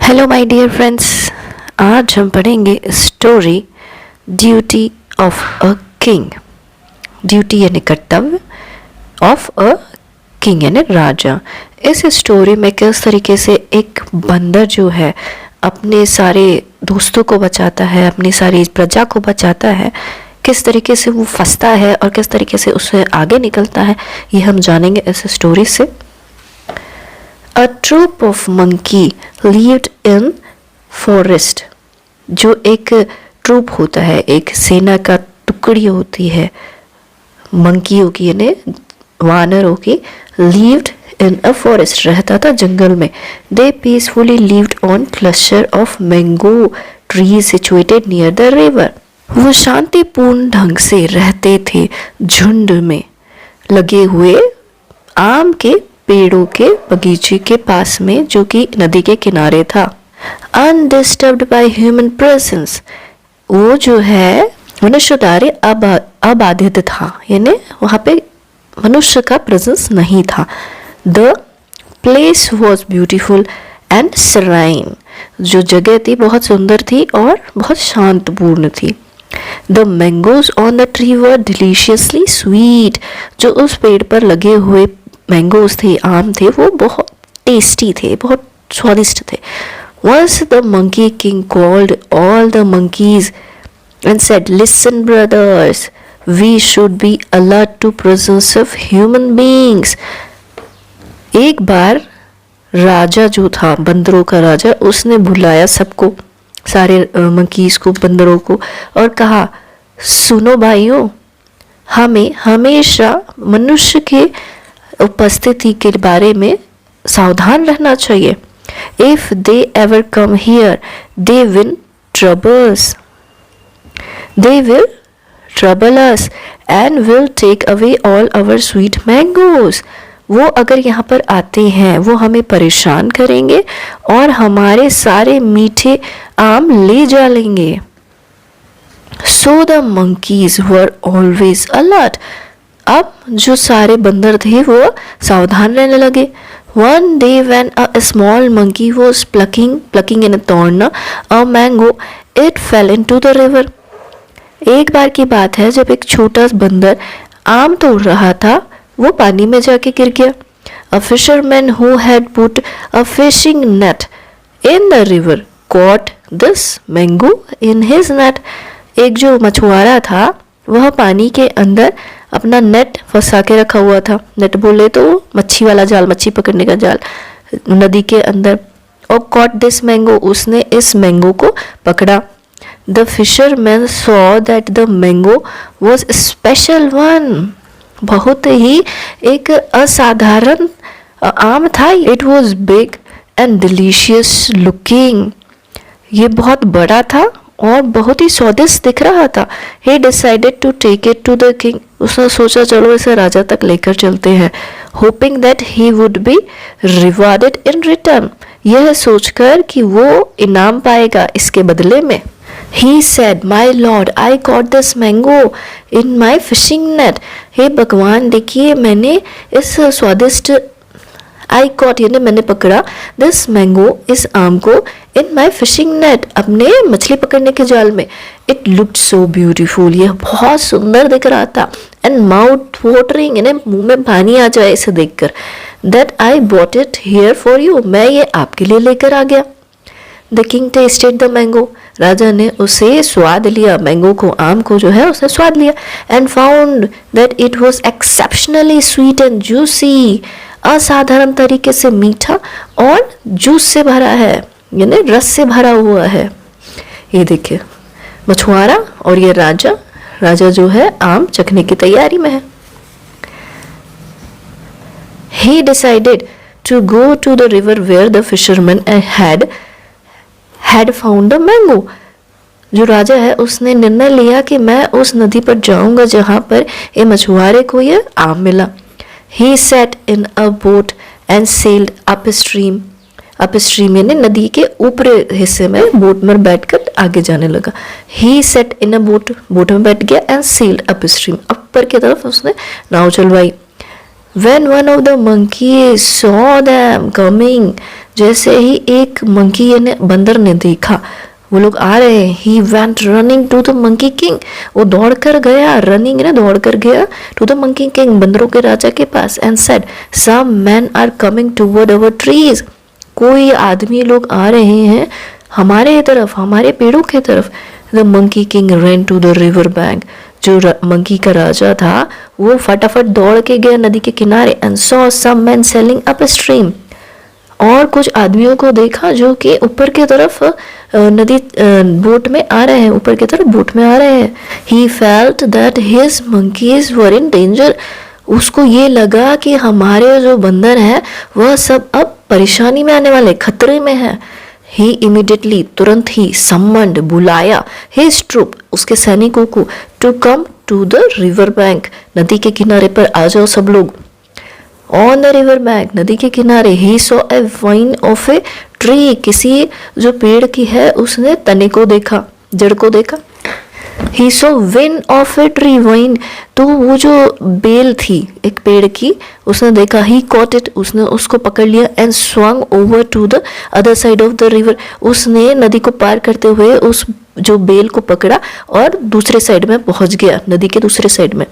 Hello my dear friends, आज हम पढ़ेंगे story duty of a king. Duty यानी कर्तव्य, ऑफ अ किंग यानी राजा। इस स्टोरी में किस तरीके से एक बंदर जो है अपने सारे दोस्तों को बचाता है, अपनी सारी प्रजा को बचाता है, किस तरीके से वो फंसता है और किस तरीके से उससे आगे निकलता है, ये हम जानेंगे इस स्टोरी से। A troop of monkey lived in forest। जो एक ट्रूप होता है, एक सेना का टुकड़ी होती है मंकियों की यानी वानरों की। lived in a forest रहता था जंगल में। They peacefully lived on cluster of mango trees situated near the river। वो शांतिपूर्ण ढंग से रहते थे झुंड में लगे हुए आम के पेड़ों के बगीचे के पास में, जो कि नदी के किनारे था। अनडिस्टर्ब्ड बाय ह्यूमन प्रेजेंस, वो जो है मनुष्य द्वारा अबाधित था, यानी वहाँ पे मनुष्य का प्रेजेंस नहीं था। The place was beautiful and serene, जो जगह थी बहुत सुंदर थी और बहुत शांतपूर्ण थी। The mangoes on the tree were deliciously sweet, जो उस पेड़ पर लगे हुए मैंगोज थे, आम थे, वो बहुत टेस्टी थे, बहुत स्वादिष्ट थे। Once the monkey king called all the monkeys and said, "Listen, brothers, we should be alert to presence of human beings." एक बार राजा जो था, बंदरों का राजा, उसने बुलाया सबको, सारे मंकीज को, बंदरों को, और कहा, सुनो भाइयों, हमें हमेशा मनुष्य के उपस्थिति के बारे में सावधान रहना चाहिए। If they ever come here, they will trouble us and will take away all our sweet mangoes। वो अगर यहाँ पर आते हैं, वो हमें परेशान करेंगे और हमारे सारे मीठे आम ले जा लेंगे। So the monkeys were always alert। अब जो सारे बंदर थे वो सावधान रहने लगे। One day when a small monkey was plucking in a thorn a mango, it fell into the river। एक बार की बात है जब एक छोटा बंदर आम तोड़ रहा था, वो पानी में जाके गिर गया। A fisherman who had put a fishing net in the river caught this mango in his net। एक जो मछुआरा था, वह पानी के अंदर अपना नेट फंसा के रखा हुआ था। नेट बोले तो मच्छी वाला जाल, मच्छी पकड़ने का जाल, नदी के अंदर। और कॉट दिस मैंगो, उसने इस मैंगो को पकड़ा। The fisherman saw that the mango was special one. बहुत ही एक असाधारण आम था। It was big and delicious looking. ये बहुत बड़ा था और बहुत ही स्वादिष्ट दिख रहा था। He decided to take it to the king। उसने सोचा चलो इसे राजा तक लेकर चलते हैं। Hoping that he would be rewarded in return। यह सोचकर कि वो इनाम पाएगा इसके बदले में। He said, "My lord, I caught this mango in my fishing net। हे भगवान, देखिए मैंने इस स्वादिष्ट आई कॉट यानी मैंने पकड़ा, दिस मैंगो, इस आम को, इन माई फिशिंग नेट, अपने मछली पकड़ने के जाल में। इट लुक्ड सो ब्यूटीफुल, यह बहुत सुंदर दिख रहा था। एंड माउथ वाटरिंग, यानी मुंह में पानी आ जाए इसे देखकर। That I bought it here for you, मैं ये आपके लिए लेकर आ गया। The king tasted the mango, राजा ने उसे स्वाद लिया, मैंगो को, आम को जो है उसने स्वाद लिया। And found that it was exceptionally sweet and juicy, असाधारण तरीके से मीठा और जूस से भरा है, यानी रस से भरा हुआ है। ये देखिए मछुआरा और ये राजा जो है आम चखने की तैयारी में है। He decided to go to the river where the fisherman had found the mango। जो राजा है उसने निर्णय लिया कि मैं उस नदी पर जाऊंगा जहां पर ये मछुआरे को ये आम मिला। He sat in a boat and sailed upstream। Upstream यानी नदी के ऊपरी हिस्से में बोट में बैठकर आगे जाने लगा। He sat in a boat, boat में बैठ गया, and sailed upstream, ऊपर की तरफ उसने नाव चलवाई। When one of the monkeys saw them coming, जैसे ही एक मंकी ने बंदर ने देखा वो लोग आ रहे हैं, he went running to the monkey king, वो दौड़ कर गया, रनिंग ना दौड़ कर गया टू द मंकी किंग, बंदरों के राजा के पास, and said some man are coming toward our trees, कोई आदमी लोग आ रहे हैं हमारे तरफ, हमारे पेड़ों की तरफ। The monkey king ran to the river bank, जो मंकी का राजा था वो फटाफट दौड़ के गया नदी के किनारे, and saw some man sailing upstream, और कुछ आदमियों को देखा जो कि ऊपर की तरफ नदी बोट में आ रहे हैं, ऊपर की तरफ बोट में आ रहे हैं। He felt that his monkeys were in danger, उसको ये लगा कि हमारे जो बंदर हैं वह सब अब परेशानी में आने वाले, खतरे में है। ही इमीडिएटली, तुरंत ही, समन्ड, बुलाया, हिज ट्रूप, उसके सैनिकों को, to come to the river bank, नदी के किनारे पर आ जाओ सब लोग। ऑन द रिवर बैंक, नदी के किनारे, he saw a wine of a tree, किसी जो पेड़ की है उसने तने को देखा, जड़ को देखा। He saw win of a tree wine, तो वो जो बेल थी एक पेड़ की उसने देखा। ही कॉट इट, उसने उसको पकड़ लिया, and swung over to the other side of the river, उसने नदी को पार करते हुए उस जो बेल को पकड़ा और दूसरे साइड में पहुंच गया, नदी के दूसरे साइड में।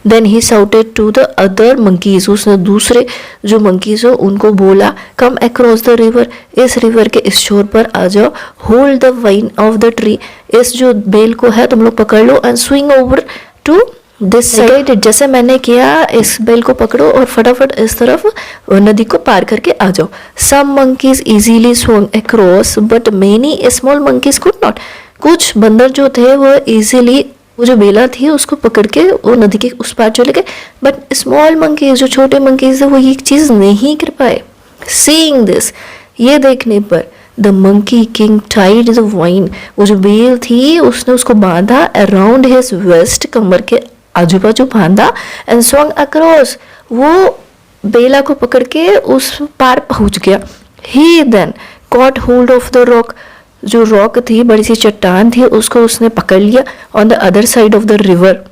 Then he shouted to the other monkeys, उसने दूसरे जो मंकीज हो उनको बोला, कम अक्रॉस द रिवर, इस रिवर के इस शोर पर आ जाओ, hold the vine of the tree, इस जो बेल को है तुम लोग पकड़ लो, and swing over to this side, जैसे मैंने किया इस बेल को पकड़ो और फटाफट इस तरफ नदी को पार करके आ जाओ। Some monkeys easily swung across but many small monkeys could not, कुछ बंदर जो थे वो इजीली वो जो बेला थी उसको पकड़ के वो नदी के उस पार चले गए, बट स्मॉल मंकीज, जो छोटे मंकीज थे, वो ये चीज नहीं कर पाए। सीइंग दिस, ये देखने पर, the monkey king tied the wine, वो जो बेल थी उसने उसको बांधा अराउंड हिज वेस्ट, कमर के आजू बाजू बांधा, एंड स्वंग अक्रॉस, वो बेला को पकड़ के उस पार पहुंच गया। He then caught hold of the rock, जो रॉक थी, बड़ी सी चट्टान थी, उसको उसने पकड़ लिया। On the other side of the river,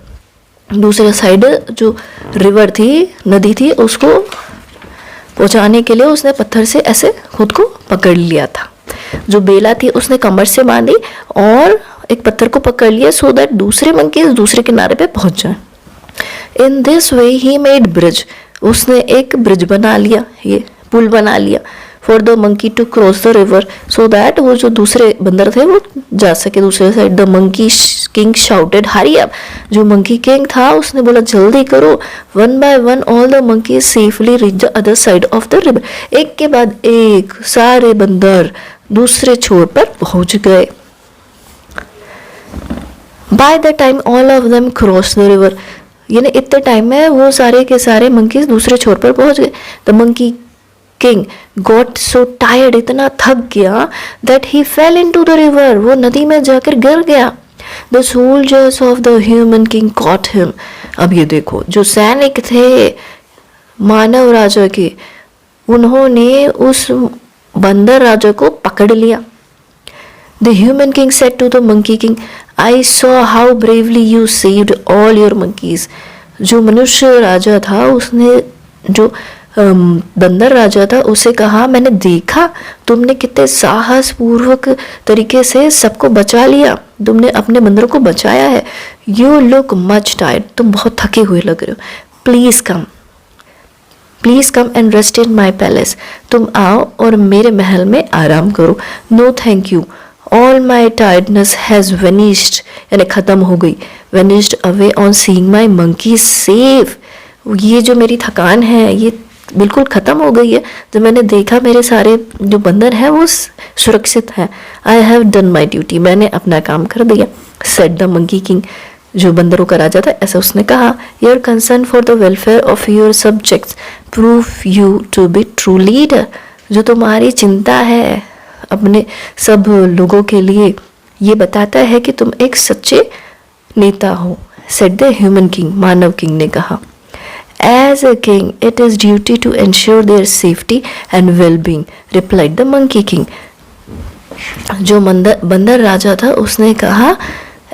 दूसरे साइड जो रिवर थी, नदी थी, उसको पहुंचाने के लिए उसने पत्थर से ऐसे खुद को पकड़ लिया था। जो बेला थी उसने कमर से बांधी और एक पत्थर को पकड़ लिया, सो दैट दूसरे मंकी दूसरे किनारे पे पहुंच जाए। In this way he made bridge, उसने एक ब्रिज बना लिया, ये पुल बना लिया, for the monkey to cross the river, so that वो जो दूसरे बंदर थे वो जा सके दूसरे side. The monkey king shouted hurry up, जो मंकी किंग था उसने बोला जल्दी करो। One by one all the monkey safely reach the other side of the river, एक के बाद एक सारे बंदर दूसरे छोर पर पहुंच गए। By the time all of them cross the river, यानी इतने टाइम में वो सारे के सारे मंकीज दूसरे छोर पर पहुंच गए। The monkey king got so tired, इतना थक गया, that he fail into the river, वो नदी में जाकर गिर गया। The soldiers of the human king cot him, अब ये देखो जो सैनिक थे मानव राजा के, उन्होंने उस बंदर राजा को पकड़ लिया। The human king said to the monkey king, I saw how bravely you saved all your monkeys, जो मनुष्य राजा था उसने जो बंदर राजा था उसे कहा, मैंने देखा तुमने कितने साहस पूर्वक तरीके से सबको बचा लिया, तुमने अपने बंदरों को बचाया है। यू लुक मच टायर्ड, तुम बहुत थके हुए लग रहे हो। Please come and rest in my palace, तुम आओ और मेरे महल में आराम करो। No thank you, all my tiredness has vanished, यानी खत्म हो गई, vanished away on seeing my monkey safe, ये जो मेरी थकान है ये बिल्कुल ख़त्म हो गई है जब मैंने देखा मेरे सारे जो बंदर हैं वो सुरक्षित हैं। I have done my duty, मैंने अपना काम कर दिया। सेड द मंकी किंग, जो बंदरों का राजा था ऐसा उसने कहा। Your concern for the welfare of your subjects prove you to be true leader, जो तुम्हारी चिंता है अपने सब लोगों के लिए ये बताता है कि तुम एक सच्चे नेता हो। Said the human king, Manav king ने कहा। As a king, it is duty to ensure their safety and well-being, replied the monkey king. जो बंदर राजा था उसने कहा,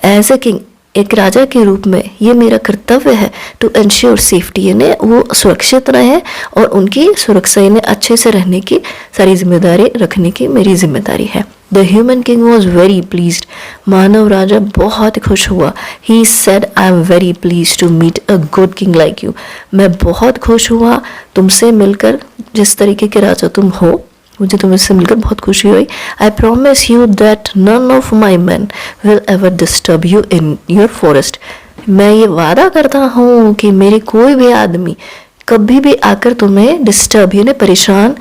as a king, एक राजा के रूप में ये मेरा कर्तव्य है टू एंश्योर सेफ्टी, यानी वो सुरक्षित रहे और उनकी सुरक्षा यानी अच्छे से रहने की सारी जिम्मेदारी रखने की मेरी जिम्मेदारी है। The human king was very pleased, मानव राजा बहुत खुश हुआ। He said I am very please to meet a good king like you, मैं बहुत खुश हुआ तुमसे मिलकर, जिस तरीके के राजा तुम हो मुझे तुमसे मिलकर बहुत खुशी हुई। I promise you that none of my man will ever disturb you in your forest, मैं ये वादा करता हूँ कि मेरे कोई भी आदमी कभी भी आकर तुम्हें डिस्टर्ब यानी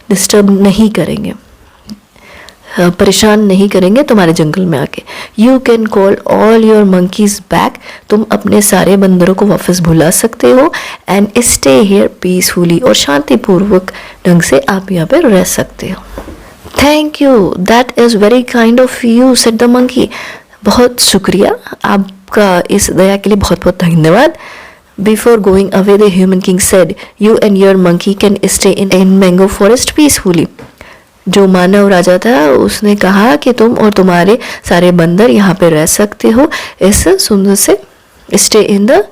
डिस्टर्ब नहीं करेंगे, परेशान नहीं करेंगे तुम्हारे जंगल में आके। You can call all your monkeys back, तुम अपने सारे बंदरों को वापस बुला सकते हो। एंड स्टे हियर पीसफुली, और शांतिपूर्वक ढंग से आप यहाँ पे रह सकते हो। Thank you, that is very kind of you said the monkey, बहुत शुक्रिया, आपका इस दया के लिए बहुत बहुत धन्यवाद। Before going away, the human king said, you and your monkey can stay in mango forest peacefully. जो मानव राजा था उसने कहा कि तुम और तुम्हारे सारे बंदर यहाँ पे रह सकते हो इस सुंदर से स्टे इन द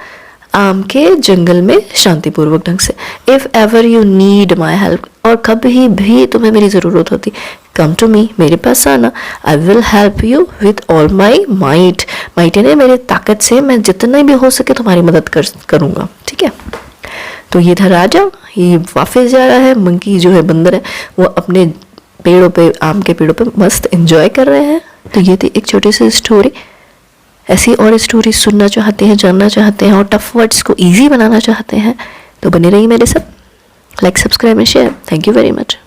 आम के जंगल में शांतिपूर्वक ढंग से। If ever you need my help, और कभी भी तुम्हें मेरी ज़रूरत होती, कम टू मी, मेरे पास आना। I will help you with all my might, might यानी मेरी ताकत से मैं जितना भी हो सके तुम्हारी मदद करूँगा। ठीक है, तो ये था राजा, ये वापस जा रहा है। मंकी जो है बंदर है वो अपने पेड़ों पे, आम के पेड़ों पे मस्त एंजॉय कर रहे हैं। तो ये थी एक छोटी सी स्टोरी। ऐसी और स्टोरी सुनना चाहते हैं, जानना चाहते हैं और टफ वर्ड्स को इजी बनाना चाहते हैं तो बने रहिए मेरे साथ। Like, subscribe and share. Thank you very much.